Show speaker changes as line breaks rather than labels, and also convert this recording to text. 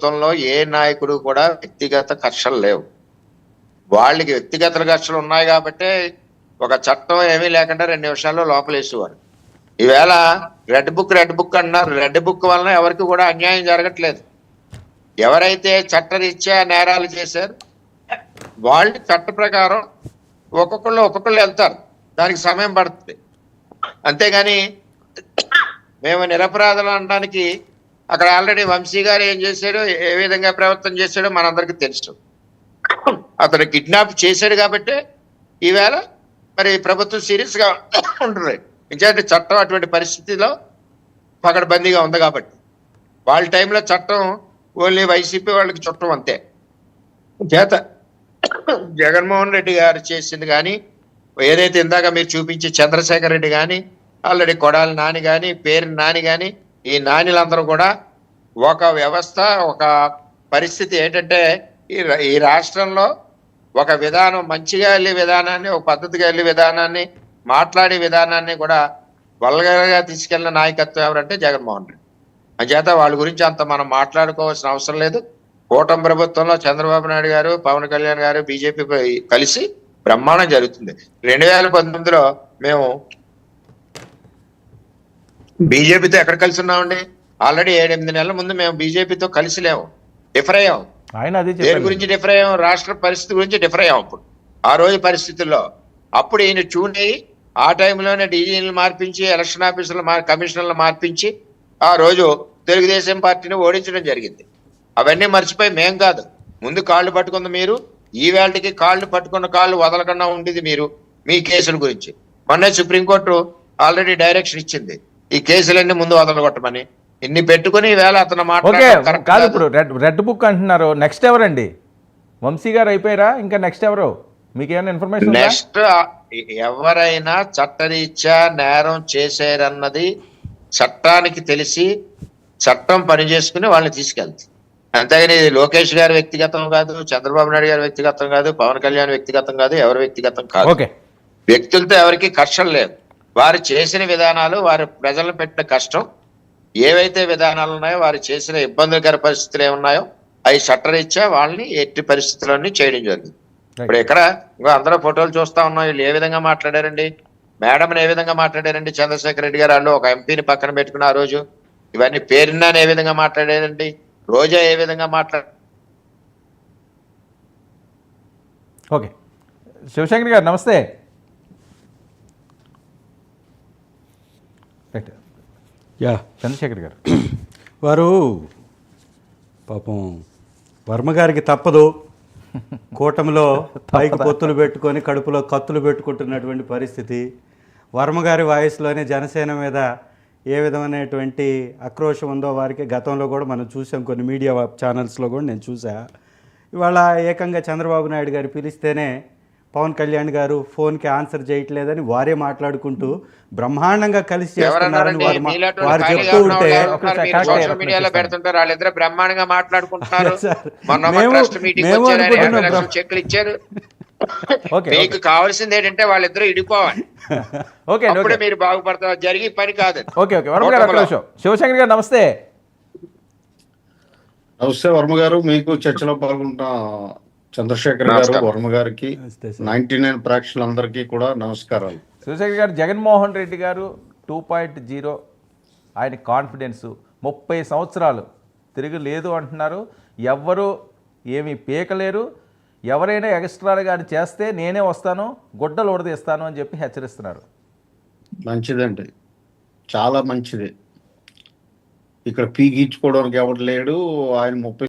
ప్రభుత్వంలో ఏ నాయకుడు కూడా వ్యక్తిగత కక్షలు లేవు. వాళ్ళకి వ్యక్తిగత కక్షలు ఉన్నాయి కాబట్టే ఒక చట్టం ఏమీ లేకుండా 2 నిమిషాల్లో లోపలేసేవారు. ఈవేళ రెడ్ బుక్ అన్నారు. రెడ్ బుక్ వలన ఎవరికి కూడా అన్యాయం జరగట్లేదు. ఎవరైతే చట్టరీత్యా నేరాలు చేశారు వాళ్ళు చట్ట ప్రకారం ఒక్కొక్కళ్ళు వెళ్తారు. దానికి సమయం పడుతుంది. అంతేగాని మేము నిరపరాధులు అనడానికి అక్కడ ఆల్రెడీ వంశీ గారు ఏం చేశాడో, ఏ విధంగా ప్రవర్తన చేశాడో మనందరికీ తెలుసు. అతను కిడ్నాప్ చేశాడు కాబట్టి ఈవేళ మరి ప్రభుత్వం సీరియస్ గా ఉంటుంది. ఎందుకంటే చట్టం అటువంటి పరిస్థితిలో పకడ్బందీగా ఉంది కాబట్టి. వాళ్ళ టైంలో చట్టం ఓన్లీ వైసీపీ వాళ్ళకి చుట్టం అంతే. చేత జగన్మోహన్ రెడ్డి గారు చేసింది కానీ, ఏదైతే ఇందాక మీరు చూపించి చంద్రశేఖర్ రెడ్డి కానీ, ఆల్రెడీ కొడాలి నాని కానీ, పేరు నాని కానీ, ఈ నానిలందరూ కూడా ఒక వ్యవస్థ, ఒక పరిస్థితి ఏంటంటే ఈ రాష్ట్రంలో ఒక విధానం, మంచిగా వెళ్ళే విధానాన్ని, ఒక పద్ధతిగా వెళ్ళే విధానాన్ని, మాట్లాడే విధానాన్ని కూడా వల్గర్గా తీసుకెళ్లిన నాయకత్వం ఎవరంటే జగన్మోహన్ రెడ్డి. అంచేత వాళ్ళ గురించి అంత మనం మాట్లాడుకోవాల్సిన అవసరం లేదు. కూటమి ప్రభుత్వంలో చంద్రబాబు నాయుడు గారు, పవన్ కళ్యాణ్ గారు, బీజేపీ కలిసి బ్రహ్మాండం జరుగుతుంది. 2019లో మేము బీజేపీతో ఎక్కడ కలిసి ఉన్నామండి? ఆల్రెడీ 7-8 నెలల ముందు మేము బీజేపీతో కలిసి లేము, డిఫర్ అయ్యాం. దేని గురించి డిఫర్ అయ్యాం? రాష్ట్ర పరిస్థితి గురించి డిఫర్ అయ్యాం. అప్పుడు ఆ రోజు పరిస్థితుల్లో అప్పుడు ఈయన చూని ఆ టైంలోనే డీజీలు మార్పించి, ఎలక్షన్ ఆఫీసర్లు కమిషనర్లు మార్పించి ఆ రోజు తెలుగుదేశం పార్టీని ఓడించడం జరిగింది. అవన్నీ మర్చిపోయి మేం కాదు, ముందు కాళ్ళు పట్టుకుంది మీరు. ఈ వేళకి కాళ్ళు పట్టుకున్న కాళ్ళు వదలకుండా ఉండేది మీరు, మీ కేసుల గురించి. మొన్న సుప్రీంకోర్టు ఆల్రెడీ డైరెక్షన్ ఇచ్చింది, ఈ కేసులన్నీ ముందు వదలగొట్టమని. ఇన్ని పెట్టుకుని వేళ అతను
కాదు. ఇప్పుడు రెడ్ బుక్ అంటున్నారు, నెక్స్ట్ ఎవరండి? వంశీ గారు అయిపోయారా? ఇంకా నెక్స్ట్ ఎవరు? మీకు ఏమైనా ఇన్ఫర్మేషన్?
నెక్స్ట్ ఎవరైనా చట్టరీత్యా నేరం చేశారన్నది చట్టానికి తెలిసి చట్టం పనిచేసుకుని వాళ్ళని తీసుకెళ్తుంది. అంతేగాని ఇది లోకేష్ గారి వ్యక్తిగతం కాదు, చంద్రబాబు నాయుడు గారి వ్యక్తిగతం కాదు, పవన్ కళ్యాణ్ వ్యక్తిగతం కాదు, ఎవరి వ్యక్తిగతం కాదు. వ్యక్తులతో ఎవరికి కష్టం లేదు. వారు చేసిన విధానాలు, వారు ప్రజలను పెట్టిన కష్టం, ఏవైతే విధానాలు ఉన్నాయో, వారు చేసిన ఇబ్బందికర పరిస్థితులు ఏమున్నాయో అవి చట్టరీత్యా వాళ్ళని ఎట్టి పరిస్థితులన్నీ చేయడం జరిగింది. ఇప్పుడు ఇక్కడ ఇంకా అందరూ ఫోటోలు చూస్తా ఉన్నాం. వీళ్ళు ఏ విధంగా మాట్లాడారండి, మేడంని ఏ విధంగా మాట్లాడారండి చంద్రశేఖర్ రెడ్డి గారు. వాళ్ళు ఒక ఎంపీని పక్కన పెట్టుకుని ఆ రోజు ఇవన్నీ పేరున్నాని ఏ విధంగా మాట్లాడారండి, రోజా ఏ విధంగా
ఓకే, శివశంకర్ గారు నమస్తే. చంద్రశేఖర్ గారు
వారు పాపం వర్మ గారికి తప్పదు, కూటమిలో పైకి పొత్తులు పెట్టుకొని కడుపులో కత్తులు పెట్టుకుంటున్నటువంటి పరిస్థితి. వర్మ గారి వాయిస్లోనే జనసేన మీద ఏ విధమైనటువంటి ఆక్రోశం ఉందో వారికి గతంలో కూడా మనం చూసాం, కొన్ని మీడియా ఛానల్స్లో కూడా నేను చూసా. ఇవాళ ఏకంగా చంద్రబాబు నాయుడు గారు పిలిస్తేనే పవన్ కళ్యాణ్ గారు ఫోన్కి ఆన్సర్ చేయట్లేదని వారే మాట్లాడుకుంటూ బ్రహ్మాండంగా కలిసి చేస్తున్నారని వారు చెప్తూ ఉంటే
మీకు కావాల్సింది ఏంటంటే వాళ్ళిద్దరూ ఇడిపోవాలి. అప్పుడే మీరు బాగుపడతారు. జరిగే పని కాదు.
శివశంకర్ గారు నమస్తే.
నమస్తే వర్మ గారు, మీకు చర్చలో పాల్గొంటున్న చంద్రశేఖర్ గారు, వర్మ గారికి, 99 ప్రేక్షకులందరికీ కూడా నమస్కారాలు.
శివశంకర్ గారు, జగన్మోహన్ రెడ్డి గారు 2.0 ఆయన కాన్ఫిడెన్స్ 30 సంవత్సరాలు తిరగలేదు అంటున్నారు. ఎవ్వరూ ఏమీ పీకలేరు, ఎవరైనా ఎక్స్ట్రాలుగా చేస్తే నేనే వస్తాను, గుడ్డలు ఉడదీస్తాను అని చెప్పి హెచ్చరిస్తున్నారు.
మంచిదండి, చాలా మంచిది. ఇక్కడ పీకించుకోవడానికి ఎవరు లేడు. ఆయన 30